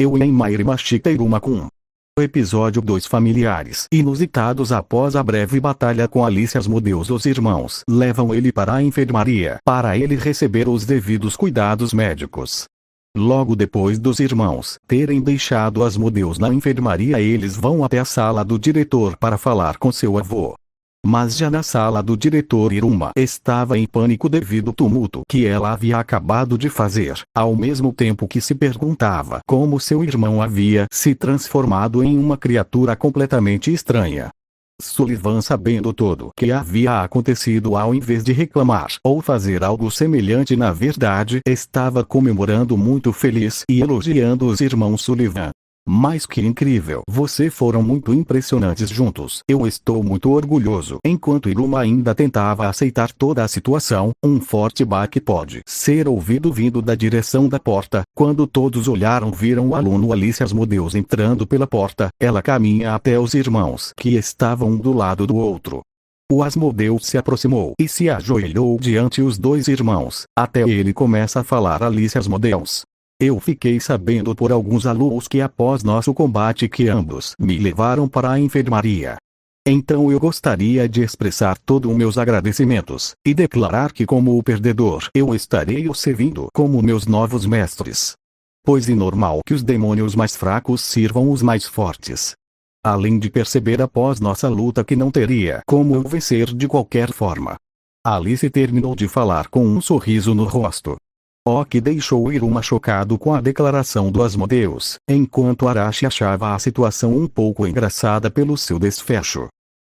Eu em Mashita Iruma-kun. Episódio 2. Familiares inusitados. Após a breve batalha com Alice, Asmodeus, os irmãos levam ele para a enfermaria para ele receber os devidos cuidados médicos. Logo depois dos irmãos terem deixado Asmodeus na enfermaria, eles vão até a sala do diretor para falar com seu avô. Mas já na sala do diretor, Iruma estava em pânico devido ao tumulto que ela havia acabado de fazer, ao mesmo tempo que se perguntava como seu irmão havia se transformado em uma criatura completamente estranha. Sullivan, sabendo tudo o que havia acontecido, ao invés de reclamar ou fazer algo semelhante, na verdade estava comemorando, muito feliz e elogiando os irmãos Sullivan. Mas que incrível! Vocês foram muito impressionantes juntos. Eu estou muito orgulhoso. Enquanto Iruma ainda tentava aceitar toda a situação, um forte baque pode ser ouvido vindo da direção da porta. Quando todos olharam, viram o aluno Alice Asmodeus entrando pela porta. Ela caminha até os irmãos, que estavam um do lado do outro. O Asmodeus se aproximou e se ajoelhou diante os dois irmãos. Até ele começa a falar: Alice Asmodeus. Eu fiquei sabendo por alguns alunos que após nosso combate que ambos me levaram para a enfermaria. Então eu gostaria de expressar todos os meus agradecimentos, e declarar que, como o perdedor, eu estarei os servindo como meus novos mestres. Pois é normal que os demônios mais fracos sirvam os mais fortes. Além de perceber após nossa luta que não teria como eu vencer de qualquer forma. Alice terminou de falar com um sorriso no rosto. O que deixou Iruma chocado com a declaração do Asmodeus, enquanto Arashi achava a situação um pouco engraçada pelo seu desfecho.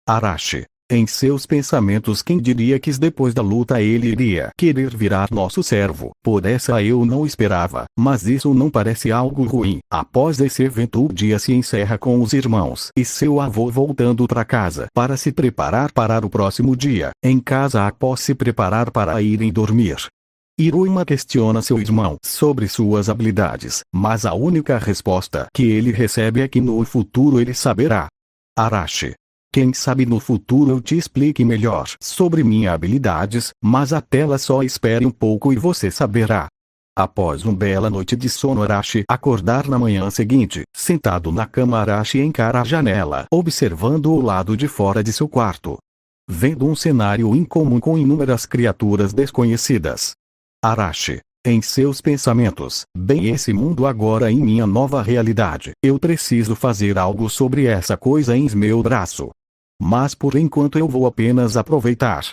Arashi, em seus pensamentos, quem diria que depois da luta ele iria querer virar nosso servo? Por essa eu não esperava, mas isso não parece algo ruim. Após esse evento, o dia se encerra com os irmãos e seu avô voltando para casa para se preparar para o próximo dia. Em casa, após se preparar para irem dormir, Iruma questiona seu irmão sobre suas habilidades, mas a única resposta que ele recebe é que no futuro ele saberá. Arashi, quem sabe no futuro eu te explique melhor sobre minhas habilidades, mas até lá só espere um pouco e você saberá. Após uma bela noite de sono, Arashi acordar na manhã seguinte. Sentado na cama, Arashi encara a janela, observando o lado de fora de seu quarto. Vendo um cenário incomum com inúmeras criaturas desconhecidas. Arashi, em seus pensamentos: bem, esse mundo agora em minha nova realidade. Eu preciso fazer algo sobre essa coisa em meu braço. Mas por enquanto eu vou apenas aproveitar.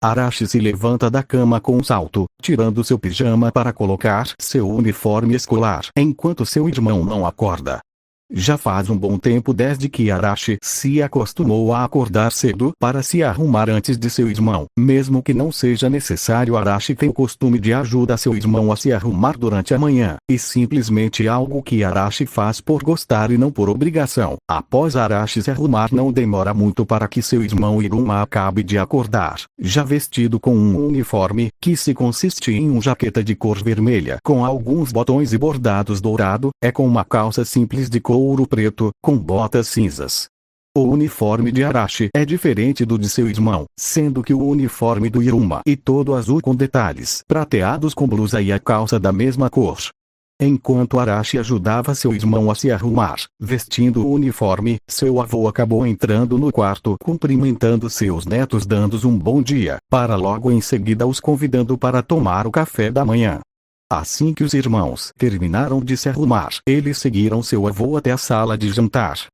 Arashi se levanta da cama com um salto, tirando seu pijama para colocar seu uniforme escolar, enquanto seu irmão não acorda. Já faz um bom tempo desde que Arashi se acostumou a acordar cedo para se arrumar antes de seu irmão. Mesmo que não seja necessário, Arashi tem o costume de ajudar seu irmão a se arrumar durante a manhã, e simplesmente algo que Arashi faz por gostar e não por obrigação. Após Arashi se arrumar, não demora muito para que seu irmão Iruma acabe de acordar, já vestido com um uniforme, que se consiste em uma jaqueta de cor vermelha com alguns botões e bordados dourado, com uma calça simples de couro preto, com botas cinzas. O uniforme de Arashi é diferente do de seu irmão, sendo que o uniforme do Iruma é todo azul com detalhes prateados com blusa e a calça da mesma cor. Enquanto Arashi ajudava seu irmão a se arrumar, vestindo o uniforme, seu avô acabou entrando no quarto cumprimentando seus netos, dando-os um bom dia, para logo em seguida os convidando para tomar o café da manhã. Assim que os irmãos terminaram de se arrumar, eles seguiram seu avô até a sala de jantar.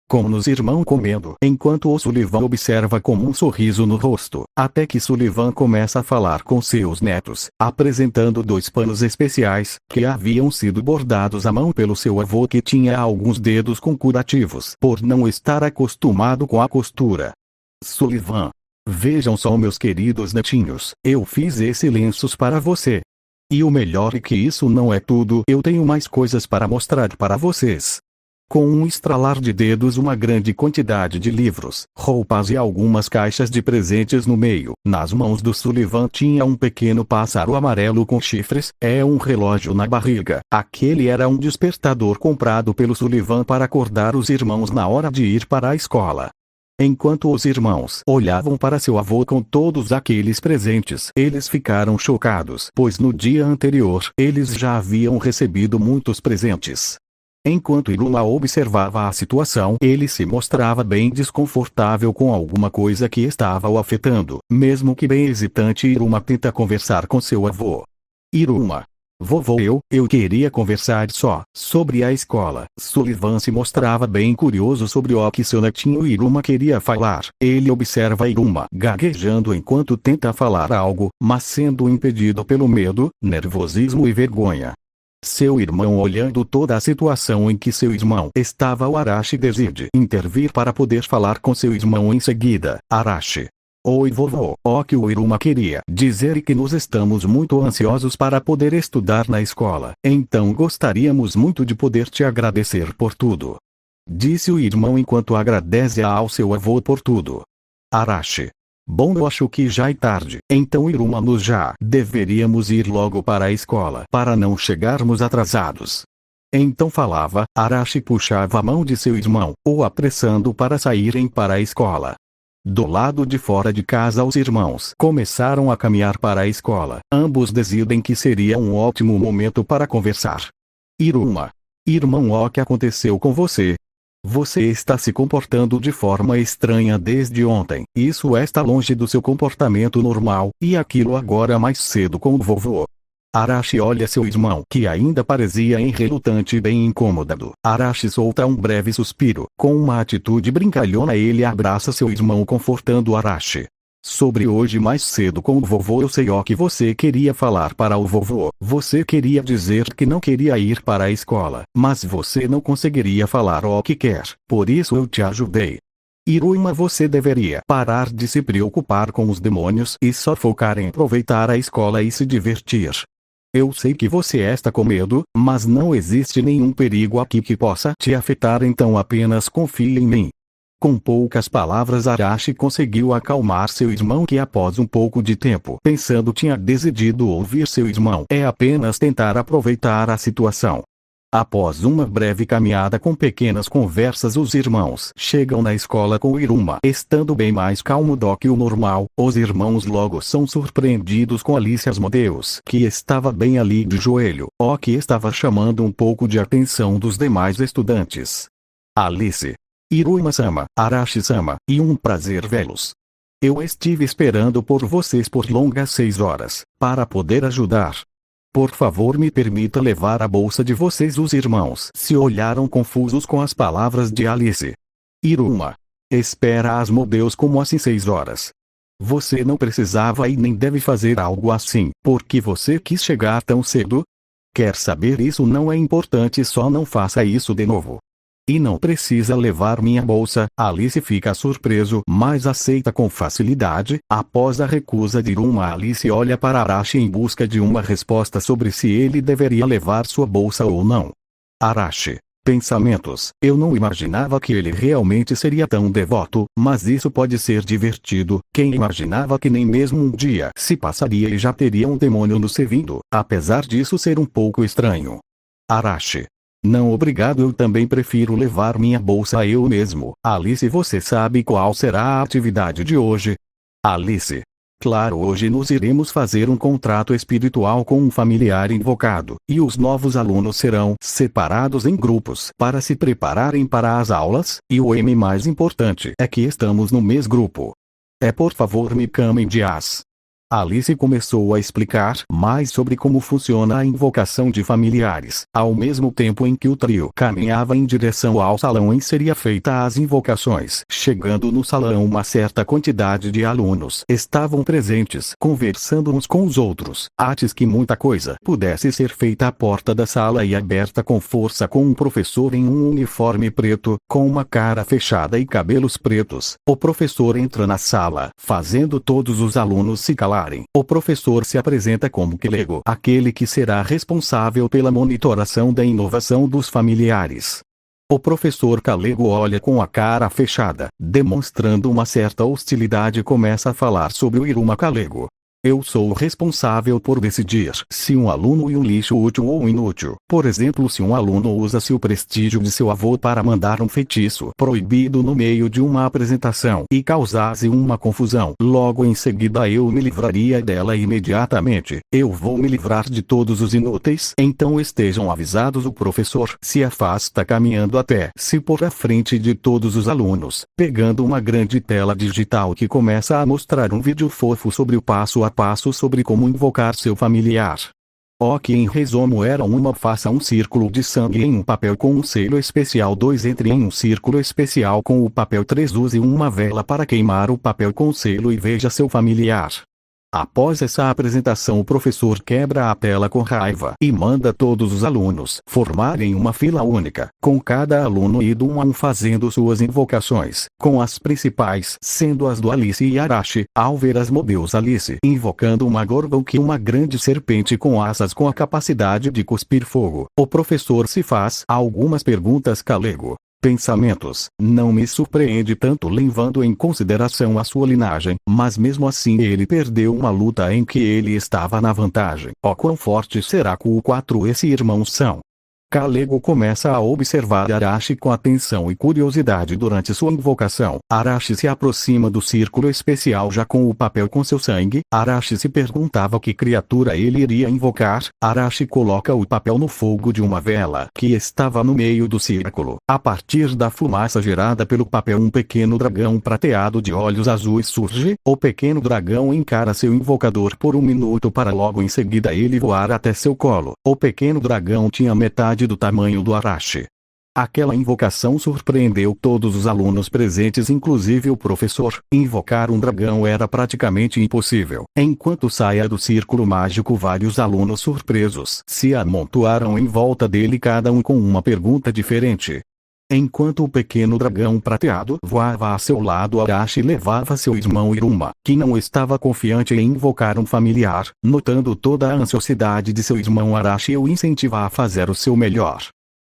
Como nos irmãos comendo, enquanto o Sullivan observa com um sorriso no rosto, até que Sullivan começa a falar com seus netos, apresentando 2 panos especiais, que haviam sido bordados à mão pelo seu avô, que tinha alguns dedos com curativos, por não estar acostumado com a costura. Sullivan, vejam só, meus queridos netinhos, eu fiz esses lenços para você. E o melhor é que isso não é tudo, eu tenho mais coisas para mostrar para vocês. Com um estralar de dedos, uma grande quantidade de livros, roupas e algumas caixas de presentes no meio. Nas mãos do Sullivan tinha um pequeno pássaro amarelo com chifres, um relógio na barriga. Aquele era um despertador comprado pelo Sullivan para acordar os irmãos na hora de ir para a escola. Enquanto os irmãos olhavam para seu avô com todos aqueles presentes, eles ficaram chocados, pois no dia anterior, eles já haviam recebido muitos presentes. Enquanto Iruma observava a situação, ele se mostrava bem desconfortável com alguma coisa que estava o afetando. Mesmo que bem hesitante, Iruma tenta conversar com seu avô. Iruma. Vovô, eu queria conversar só sobre a escola. Sullivan se mostrava bem curioso sobre o que seu netinho Iruma queria falar. Ele observa Iruma gaguejando enquanto tenta falar algo, mas sendo impedido pelo medo, nervosismo e vergonha. Seu irmão, olhando toda a situação em que seu irmão estava, o Arashi decide intervir para poder falar com seu irmão em seguida. Arashi. Oi vovô, o que o Iruma queria dizer é que nós estamos muito ansiosos para poder estudar na escola, então gostaríamos muito de poder te agradecer por tudo. Disse o irmão enquanto agradece ao seu avô por tudo. Arashi. Bom, eu acho que já é tarde, então Iruma, nós já deveríamos ir logo para a escola para não chegarmos atrasados. Então falava, Arashi puxava a mão de seu irmão, o apressando para saírem para a escola. Do lado de fora de casa, os irmãos começaram a caminhar para a escola. Ambos decidem que seria um ótimo momento para conversar. Iruma. Irmão, o que aconteceu com você? Você está se comportando de forma estranha desde ontem. Isso está longe do seu comportamento normal, e aquilo agora mais cedo com o vovô. Arashi olha seu irmão, que ainda parecia relutante e bem incômodo. Arashi solta um breve suspiro. Com uma atitude brincalhona, ele abraça seu irmão, confortando Arashi. Sobre hoje mais cedo com o vovô, eu sei o que você queria falar para o vovô. Você queria dizer que não queria ir para a escola, mas você não conseguiria falar o que quer. Por isso eu te ajudei. Iruma, você deveria parar de se preocupar com os demônios e só focar em aproveitar a escola e se divertir. Eu sei que você está com medo, mas não existe nenhum perigo aqui que possa te afetar, então apenas confie em mim. Com poucas palavras, Arashi conseguiu acalmar seu irmão, que após um pouco de tempo pensando tinha decidido ouvir seu irmão. É apenas tentar aproveitar a situação. Após uma breve caminhada com pequenas conversas, os irmãos chegam na escola com Iruma estando bem mais calmo do que o normal. Os irmãos logo são surpreendidos com Alice Asmodeus, que estava bem ali de joelho, o que estava chamando um pouco de atenção dos demais estudantes. Alice. Iruma-sama, Arashi-sama, e um prazer vê-los. Eu estive esperando por vocês por longas 6 horas, para poder ajudar. Por favor, me permita levar a bolsa de vocês. Os irmãos se olharam confusos com as palavras de Alice. Iruma. Espera, Asmodeus, como assim 6 horas? Você não precisava e nem deve fazer algo assim, porque você quis chegar tão cedo? Quer saber, isso não é importante, só não faça isso de novo. E não precisa levar minha bolsa. Alice fica surpreso, mas aceita com facilidade. Após a recusa de Iruma, Alice olha para Arashi em busca de uma resposta sobre se ele deveria levar sua bolsa ou não. Arashi. Pensamentos. Eu não imaginava que ele realmente seria tão devoto, mas isso pode ser divertido. Quem imaginava que nem mesmo um dia se passaria e já teria um demônio nos servindo, apesar disso ser um pouco estranho. Arashi. Não, obrigado, eu também prefiro levar minha bolsa eu mesmo. Alice, você sabe qual será a atividade de hoje? Alice. Claro, hoje nós iremos fazer um contrato espiritual com um familiar invocado, e os novos alunos serão separados em grupos para se prepararem para as aulas, e o mais importante é que estamos no mesmo grupo. Por favor, me camem de as. Alice começou a explicar mais sobre como funciona a invocação de familiares. Ao mesmo tempo em que o trio caminhava em direção ao salão em que seria feita as invocações, chegando no salão, uma certa quantidade de alunos estavam presentes, conversando uns com os outros, antes que muita coisa pudesse ser feita. A porta da sala e aberta com força com um professor em um uniforme preto, com uma cara fechada e cabelos pretos. O professor entra na sala, fazendo todos os alunos se calarem. O professor se apresenta como Kelego, aquele que será responsável pela monitoração da inovação dos familiares. O professor Kalego olha com a cara fechada, demonstrando uma certa hostilidade, e começa a falar sobre o Iruma Kalego. Eu sou o responsável por decidir se um aluno é um lixo útil ou inútil. Por exemplo, se um aluno usa-se o prestígio de seu avô para mandar um feitiço proibido no meio de uma apresentação e causasse uma confusão, logo em seguida eu me livraria dela imediatamente. Eu vou me livrar de todos os inúteis. Então estejam avisados. O professor se afasta caminhando até se pôr à frente de todos os alunos, pegando uma grande tela digital que começa a mostrar um vídeo fofo sobre o passo a passo sobre como invocar seu familiar. O que em resumo era faça um círculo de sangue em um papel com um selo especial. 2 Entre em um círculo especial com o papel. 3 Use uma vela para queimar o papel com selo e veja seu familiar. Após essa apresentação, o professor quebra a tela com raiva e manda todos os alunos formarem uma fila única, com cada aluno indo um a um fazendo suas invocações, com as principais sendo as do Alice e Arashi. Ao ver as modelos Alice invocando uma Gorgon, que é uma grande serpente com asas com a capacidade de cuspir fogo, o professor se faz algumas perguntas. Kalego. Pensamentos. Não me surpreende tanto levando em consideração a sua linhagem, mas mesmo assim ele perdeu uma luta em que ele estava na vantagem. Oh, quão forte será que o 4 esses irmãos são? Kalego começa a observar Arashi com atenção e curiosidade durante sua invocação. Arashi se aproxima do círculo especial já com o papel com seu sangue. Arashi se perguntava que criatura ele iria invocar. Arashi coloca o papel no fogo de uma vela que estava no meio do círculo. A partir da fumaça gerada pelo papel, um pequeno dragão prateado de olhos azuis surge. O pequeno dragão encara seu invocador por um minuto para logo em seguida ele voar até seu colo. O pequeno dragão tinha metade do tamanho do Arashi. Aquela invocação surpreendeu todos os alunos presentes, inclusive o professor. Invocar um dragão era praticamente impossível. Enquanto saía do círculo mágico, vários alunos surpresos se amontoaram em volta dele, cada um com uma pergunta diferente. Enquanto o pequeno dragão prateado voava a seu lado, Arashi levava seu irmão Iruma, que não estava confiante em invocar um familiar. Notando toda a ansiosidade de seu irmão, Arashi o incentiva a fazer o seu melhor.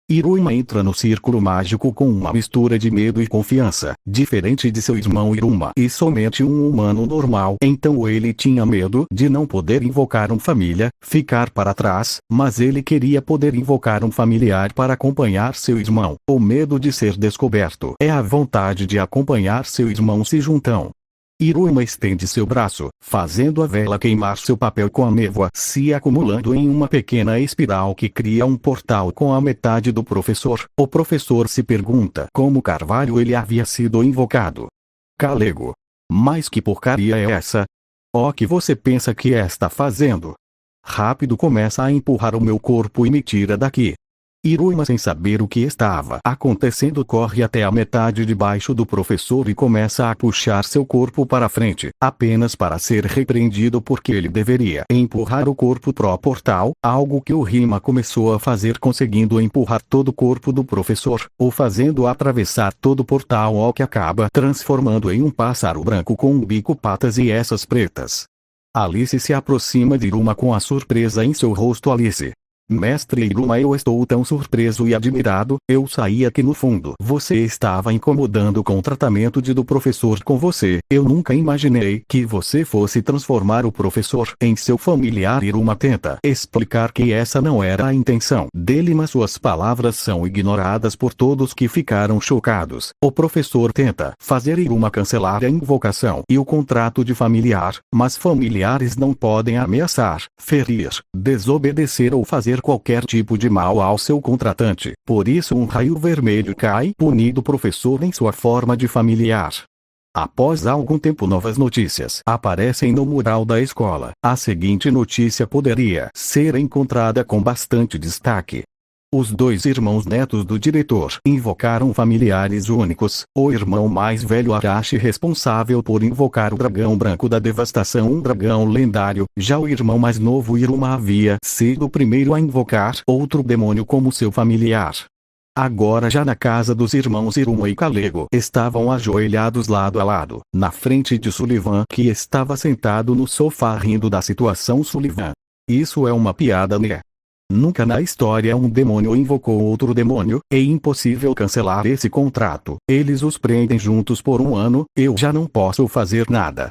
Iruma entra no círculo mágico com uma mistura de medo e confiança, diferente de seu irmão Iruma e somente um humano normal. Então ele tinha medo de não poder invocar um família, ficar para trás, mas ele queria poder invocar um familiar para acompanhar seu irmão. O medo de ser descoberto é a vontade de acompanhar seu irmão se juntam. Iruma estende seu braço, fazendo a vela queimar seu papel com a névoa se acumulando em uma pequena espiral que cria um portal com a metade do professor. O professor se pergunta como carvalho ele havia sido invocado. Kalego. Mas que porcaria é essa? O que você pensa que está fazendo? Rápido, começa a empurrar o meu corpo e me tira daqui. Iruma, sem saber o que estava acontecendo, corre até a metade de baixo do professor e começa a puxar seu corpo para frente, apenas para ser repreendido porque ele deveria empurrar o corpo pro portal, algo que o Rima começou a fazer, conseguindo empurrar todo o corpo do professor, o fazendo atravessar todo o portal, o que acaba transformando em um pássaro branco com um bico, patas e essas pretas. Alice se aproxima de Iruma com a surpresa em seu rosto. Alice. Mestre Iruma, eu estou tão surpreso e admirado. Eu saí aqui no fundo. Você estava incomodando com o tratamento do professor com você. Eu nunca imaginei que você fosse transformar o professor em seu familiar. Iruma tenta explicar que essa não era a intenção dele, mas suas palavras são ignoradas por todos, que ficaram chocados. O professor tenta fazer Iruma cancelar a invocação e o contrato de familiar, mas familiares não podem ameaçar, ferir, desobedecer ou fazer qualquer tipo de mal ao seu contratante. Por isso um raio vermelho cai, punindo o professor em sua forma de familiar. Após algum tempo, novas notícias aparecem no mural da escola. A seguinte notícia poderia ser encontrada com bastante destaque. Os 2 irmãos netos do diretor invocaram familiares únicos. O irmão mais velho, Arashi, responsável por invocar o dragão branco da devastação, um dragão lendário. Já o irmão mais novo, Iruma, havia sido o primeiro a invocar outro demônio como seu familiar. Agora, já na casa dos irmãos Iruma e Kalego, estavam ajoelhados lado a lado, na frente de Sullivan, que estava sentado no sofá rindo da situação. Sullivan. Isso é uma piada, né? Nunca na história um demônio invocou outro demônio. É impossível cancelar esse contrato. Eles os prendem juntos por um ano. Eu já não posso fazer nada.